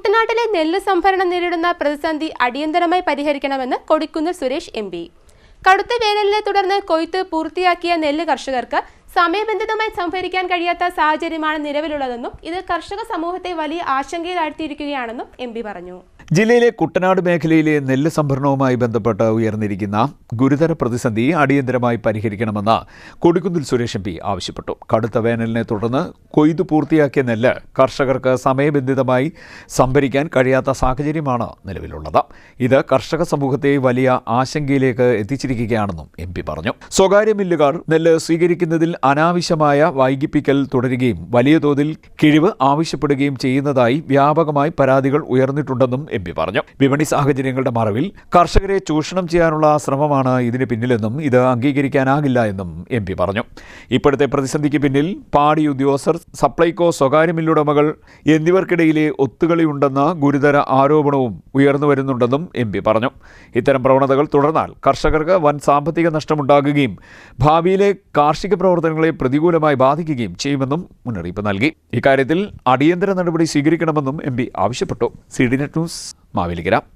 കുട്ടനാട്ടിലെ നെല്ല് സംഭരണം നേരിടുന്ന പ്രതിസന്ധി അടിയന്തരമായി പരിഹരിക്കണമെന്ന് കൊടിക്കുന്നിൽ സുരേഷ് എം പി. കടുത്ത വേനലിനെ തുടർന്ന് കൊയ്ത്ത് പൂർത്തിയാക്കിയ നെല്ല് കർഷകർക്ക് സമയബന്ധിതമായി സംഭരിക്കാൻ കഴിയാത്ത സാഹചര്യമാണ് നിലവിലുള്ളതെന്നും ഇത് കർഷക സമൂഹത്തെ വലിയ ആശങ്കയിലാഴ്ത്തിയിരിക്കുകയാണെന്നും എം പി പറഞ്ഞു. ജില്ലയിലെ കുട്ടനാട് മേഖലയിലെ നെല്ല് സംഭരണവുമായി ബന്ധപ്പെട്ട് ഉയർന്നിരിക്കുന്ന ഗുരുതര പ്രതിസന്ധി അടിയന്തരമായി പരിഹരിക്കണമെന്ന് കൊടിക്കുന്നിൽ സുരേഷ് എം പി ആവശ്യപ്പെട്ടു. കടുത്ത വേനലിനെ തുടർന്ന് കൊയ്തു പൂർത്തിയാക്കിയ നെല്ല് കർഷകർക്ക് സമയബന്ധിതമായി സംഭരിക്കാൻ കഴിയാത്ത സാഹചര്യമാണ് നിലവിലുള്ളത്. ഇത് കർഷക സമൂഹത്തെ വലിയ ആശങ്കയിലേക്ക് എത്തിച്ചിരിക്കുകയാണെന്നും എം പി പറഞ്ഞു. സ്വകാര്യ മില്ലുകാർ നെല്ല് സ്വീകരിക്കുന്നതിൽ അനാവശ്യമായ വൈകിപ്പിക്കൽ തുടരുകയും വലിയ തോതിൽ കിഴിവ് ആവശ്യപ്പെടുകയും ചെയ്യുന്നതായി വ്യാപകമായി പരാതികൾ ഉയർന്നിട്ടുണ്ടെന്നും എം പി പറഞ്ഞു. വിപണി സാഹചര്യങ്ങളുടെ മറവിൽ കർഷകരെ ചൂഷണം ചെയ്യാനുള്ള ശ്രമമാണ് ഇതിന് പിന്നിലെന്നും ഇത് അംഗീകരിക്കാനാകില്ല എന്നും എം പി പറഞ്ഞു. ഇപ്പോഴത്തെ പ്രതിസന്ധിക്ക് പിന്നിൽ പാടി ഉദ്യോഗസ്ഥർ, സപ്ലൈകോ, സ്വകാര്യ മില്ലുടമകൾ എന്നിവർക്കിടയിലെ ഒത്തുകളിയുണ്ടെന്ന ഗുരുതര ആരോപണവും ഉയർന്നു വരുന്നുണ്ടെന്നും എം പി പറഞ്ഞു. ഇത്തരം പ്രവണതകൾ തുടർന്നാൽ കർഷകർക്ക് വൻ സാമ്പത്തിക നഷ്ടമുണ്ടാകുകയും ഭാവിയിലെ കാർഷിക പ്രവർത്തനങ്ങളെ പ്രതികൂലമായി ബാധിക്കുകയും ചെയ്യുമെന്നും മുന്നറിയിപ്പ് നൽകി. ഇക്കാര്യത്തിൽ അടിയന്തര നടപടി സ്വീകരിക്കണമെന്നും എം പി ആവശ്യപ്പെട്ടു. CDNet news, Mavelikkara.